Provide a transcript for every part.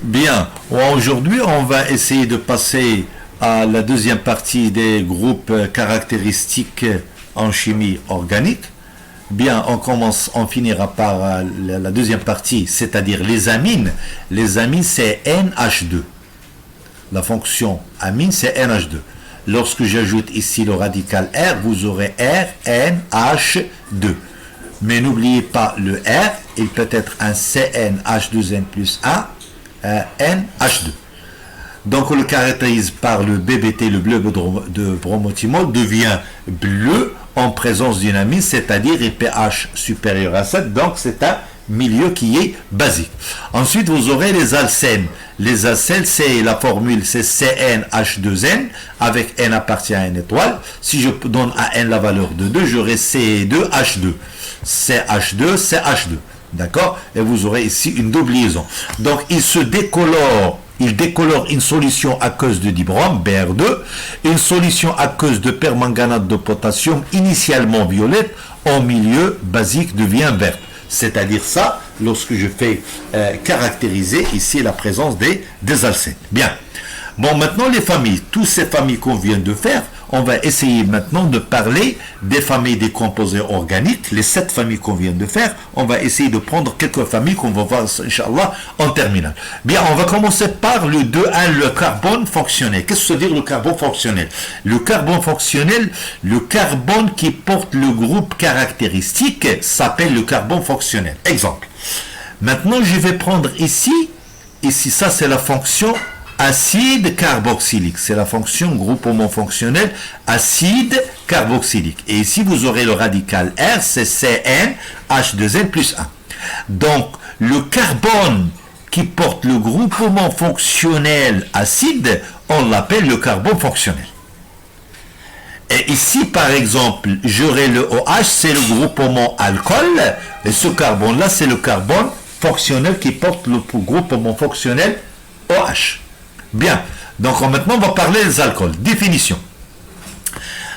Bien, aujourd'hui on va essayer de passer à la deuxième partie des groupes caractéristiques en chimie organique. Bien, on finira par la deuxième partie, c'est-à-dire les amines. Les amines c'est NH2. La fonction amine c'est NH2. Lorsque j'ajoute ici le radical R, vous aurez RNH2. Mais n'oubliez pas le R, il peut être un CnH2n plus 1, NH2. Donc on le caractérise par le BBT, le bleu de bromothymol, devient bleu en présence d'une amine, c'est-à-dire pH supérieur à 7, donc c'est un milieu qui est basique. Ensuite, vous aurez les alcènes. Les alcènes, c'est la formule, c'est CnH2n, avec n appartient à n étoile. Si je donne à n la valeur de 2, j'aurai C2H2. CH2, CH2. D'accord? Et vous aurez ici une double liaison. Donc, il décolore une solution aqueuse de dibrome, Br2, une solution aqueuse de permanganate de potassium, initialement violette, en milieu basique devient verte. C'est-à-dire ça, lorsque je fais caractériser ici la présence des alcènes. Bien. Bon, maintenant les familles, toutes ces familles qu'on vient de faire, on va essayer maintenant de parler des familles des composés organiques, les 7 familles qu'on vient de faire. On va essayer de prendre quelques familles qu'on va voir, Inch'Allah, en terminale. Bien, on va commencer par le 2.1, le carbone fonctionnel. Qu'est-ce que ça veut dire le carbone fonctionnel? Le carbone fonctionnel, le carbone qui porte le groupe caractéristique s'appelle le carbone fonctionnel. Exemple. Maintenant, je vais prendre ici, ça c'est la fonction acide carboxylique, c'est la fonction groupement fonctionnel acide carboxylique. Et ici, vous aurez le radical R, c'est CnH2n plus 1. Donc, le carbone qui porte le groupement fonctionnel acide, on l'appelle le carbone fonctionnel. Et ici, par exemple, j'aurai le OH, c'est le groupement alcool, et ce carbone-là, c'est le carbone fonctionnel qui porte le groupement fonctionnel OH. Bien, donc maintenant on va parler des alcools. Définition.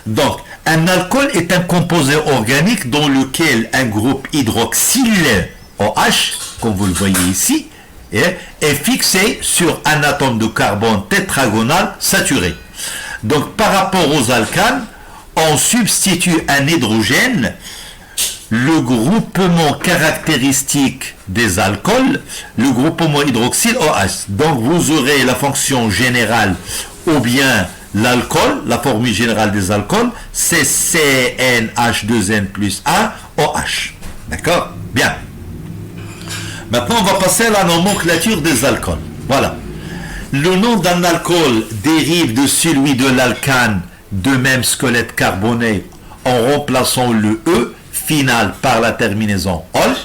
Donc, un alcool est un composé organique dans lequel un groupe hydroxyle OH, comme vous le voyez ici, est fixé sur un atome de carbone tétragonal saturé. Donc, par rapport aux alcanes, on substitue un hydrogène. Le groupement caractéristique des alcools, le groupement hydroxyle OH. Donc vous aurez la fonction générale ou bien l'alcool, la formule générale des alcools, c'est CnH2n plus 1 OH. D'accord? Bien. Maintenant on va passer à la nomenclature des alcools. Voilà. Le nom d'un alcool dérive de celui de l'alcane de même squelette carboné en remplaçant le E final par la terminaison ol,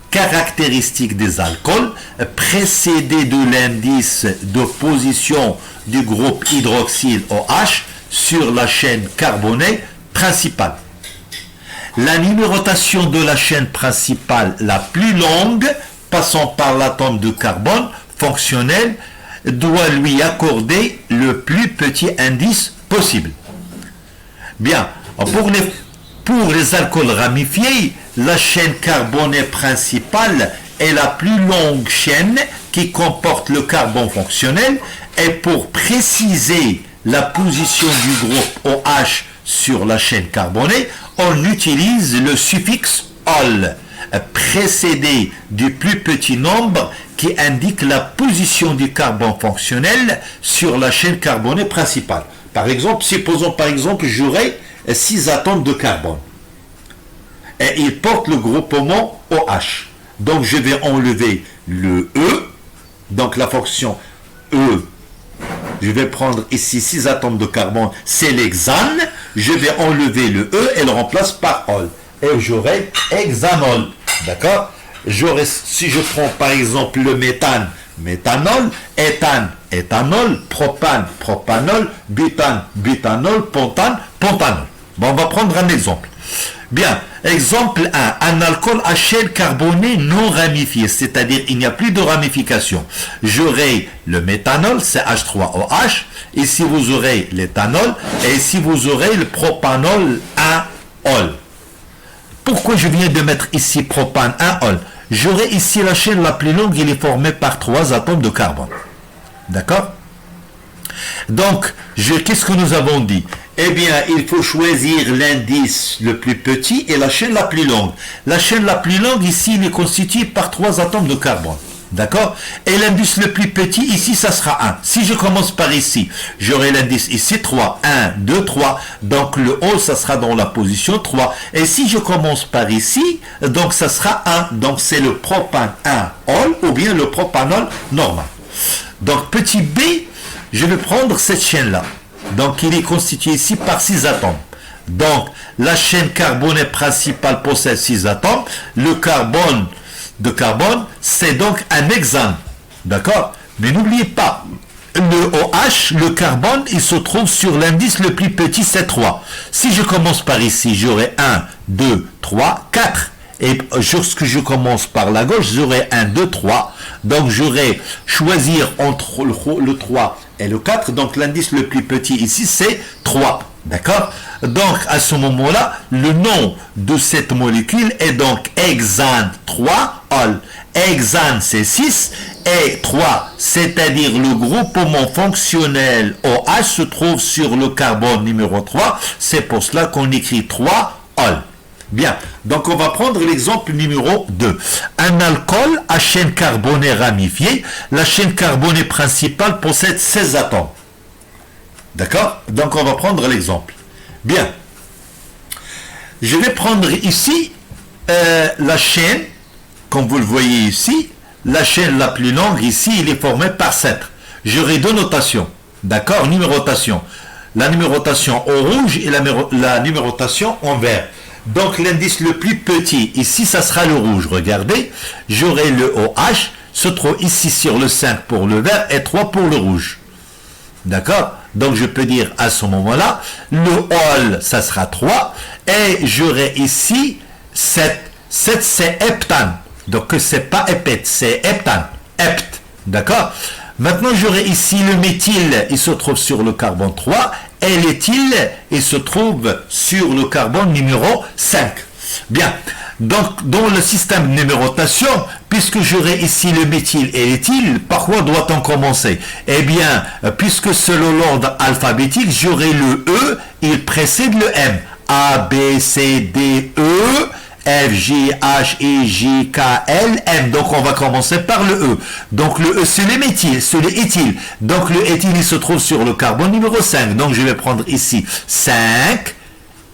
caractéristique des alcools, précédé de l'indice de position du groupe hydroxyle OH sur la chaîne carbonée principale. La numérotation de la chaîne principale la plus longue, passant par l'atome de carbone fonctionnel, doit lui accorder le plus petit indice possible. Bien, pour les alcools ramifiés, la chaîne carbonée principale est la plus longue chaîne qui comporte le carbone fonctionnel, et pour préciser la position du groupe OH sur la chaîne carbonée, on utilise le suffixe ol, précédé du plus petit nombre qui indique la position du carbone fonctionnel sur la chaîne carbonée principale. Par exemple, supposons par exemple j'aurai 6 atomes de carbone. Et ils portent le groupement OH. Donc je vais enlever le E. Donc la fonction E, je vais prendre ici 6 atomes de carbone, c'est l'hexane. Je vais enlever le E et le remplace par ol. Et j'aurai hexanol. D'accord? Si je prends par exemple le méthane, méthanol, éthane, éthanol, propane, propanol, butane, butanol, pentane, pentanol. Bon, on va prendre un exemple. Bien, exemple 1, un alcool à chaîne carbonée non ramifié, c'est-à-dire il n'y a plus de ramification. J'aurai le méthanol, c'est H3OH, ici vous aurez l'éthanol, et ici vous aurez le propanol 1-ol. Pourquoi je viens de mettre ici propane 1-ol? j'aurai ici la chaîne la plus longue, il est formé par 3 atomes de carbone. D'accord? Donc, qu'est-ce que nous avons dit? Eh bien, il faut choisir l'indice le plus petit et la chaîne la plus longue. La chaîne la plus longue, ici, il est constitué par 3 atomes de carbone. D'accord? Et l'indice le plus petit, ici, ça sera 1. Si je commence par ici, j'aurai l'indice ici 3. 1, 2, 3. Donc, le haut, ça sera dans la position 3. Et si je commence par ici, donc ça sera 1. Donc, c'est le propane 1 ol ou bien le propanol normal. Donc, petit b, je vais prendre cette chaîne-là. Donc, il est constitué ici par 6 atomes. Donc, la chaîne carbonée principale possède 6 atomes. Le carbone de carbone, c'est donc un hexane. D'accord? Mais n'oubliez pas, le OH, le carbone, il se trouve sur l'indice le plus petit, c'est 3. Si je commence par ici, j'aurai 1, 2, 3, 4. Et lorsque je commence par la gauche, j'aurai 1, 2, 3. Donc, j'aurai choisir entre le 3 et le 4. Donc, l'indice le plus petit ici, c'est 3. D'accord? Donc, à ce moment-là, le nom de cette molécule est donc hexane 3-ol. Hexane, c'est 6. Et 3, c'est-à-dire le groupement fonctionnel OH se trouve sur le carbone numéro 3. C'est pour cela qu'on écrit 3-ol. Bien, donc on va prendre l'exemple numéro 2. Un alcool à chaîne carbonée ramifiée. La chaîne carbonée principale possède 16 atomes. D'accord? Donc on va prendre l'exemple. Bien. Je vais prendre ici la chaîne, comme vous le voyez ici, la chaîne la plus longue ici, il est formé par 7. J'aurai 2 notations. D'accord? Numérotation. La numérotation en rouge et la numérotation en vert. Donc l'indice le plus petit, ici ça sera le rouge, regardez, j'aurai le OH, se trouve ici sur le 5 pour le vert et 3 pour le rouge. D'accord? Donc je peux dire à ce moment-là, le ol, ça sera 3, et j'aurai ici 7. 7 c'est heptane, donc c'est pas hépète, c'est heptane, hept. D'accord? Maintenant j'aurai ici le méthyle, il se trouve sur le carbone 3, et l'éthyle, il se trouve sur le carbone numéro 5. Bien, donc dans le système de numérotation, puisque j'aurai ici le méthyle et l'éthyle, par quoi doit-on commencer? Eh bien, puisque selon l'ordre alphabétique, j'aurai le E, il précède le M. A, B, C, D, E, F, G, H, I, J, K, L, M. Donc, on va commencer par le E. Donc, le E, c'est le méthyle, c'est le éthyle. Donc, le éthyle, il se trouve sur le carbone numéro 5. Donc, je vais prendre ici 5,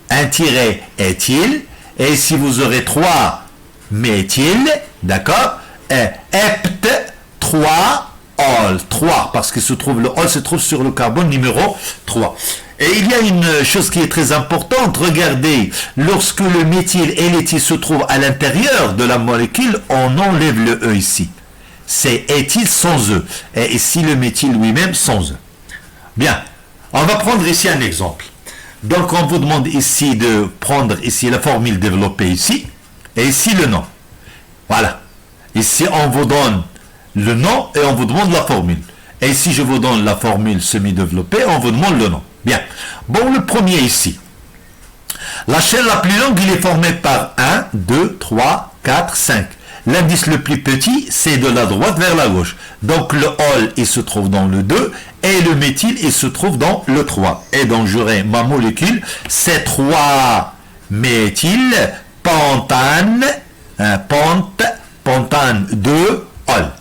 un tiret éthyle. Et ici, vous aurez 3 méthyle, d'accord? Et hept, 3, ol. 3, parce que le ol se trouve sur le carbone numéro 3. Et il y a une chose qui est très importante, regardez, lorsque le méthyle et l'éthyle se trouvent à l'intérieur de la molécule, on enlève le E ici. C'est éthyle sans E. Et ici, le méthyle lui-même sans E. Bien, on va prendre ici un exemple. Donc, on vous demande ici de prendre ici la formule développée ici, et ici le nom. Voilà. Ici, on vous donne le nom et on vous demande la formule. Et ici, je vous donne la formule semi-développée, on vous demande le nom. Bien. Bon, le premier ici. La chaîne la plus longue, il est formée par 1, 2, 3, 4, 5. L'indice le plus petit, c'est de la droite vers la gauche. Donc, le ol, il se trouve dans le 2, et le méthyle, il se trouve dans le 3. Et donc, j'aurai ma molécule, c'est 3 méthyle, pentane, pentane 2, ol.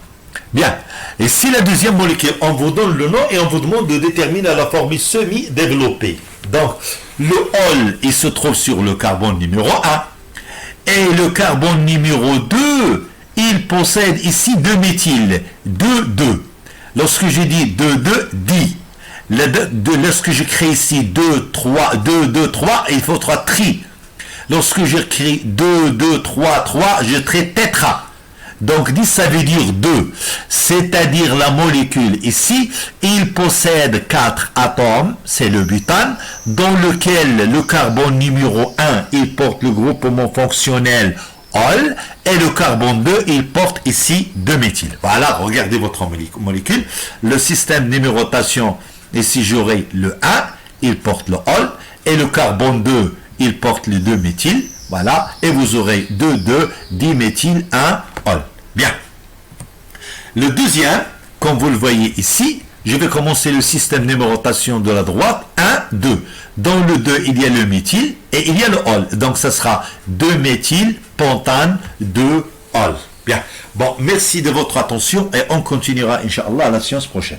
Bien. Et si la deuxième molécule, on vous donne le nom et on vous demande de déterminer la formule semi-développée. Donc, le ol, il se trouve sur le carbone numéro 1. Et le carbone numéro 2, il possède ici 2 méthyles. 2, 2. Lorsque je dis 2, 2, dit. Lorsque je crée ici 2, 3, 2, 2, 3, il faudra tri. Lorsque je crée 2, 2, 3, 3, je traite tétra. Donc 10, ça veut dire 2. C'est-à-dire la molécule ici, il possède 4 atomes, c'est le butane, dans lequel le carbone numéro 1, il porte le groupement fonctionnel ol, et le carbone 2, il porte ici 2 méthyle. Voilà, regardez votre molécule. Le système de numérotation, ici j'aurai le 1, il porte le ol, et le carbone 2, il porte les 2 méthyles. Voilà, et vous aurez 2, 2, diméthyle 1, ol. Bien. Le deuxième, comme vous le voyez ici, je vais commencer le système numérotation de la droite. 1, 2. Dans le 2, il y a le méthyle et il y a le ol. Donc, ça sera 2-méthyl, pentane, 2 ol. Bien. Bon, merci de votre attention et on continuera, Inch'Allah, la séance prochaine.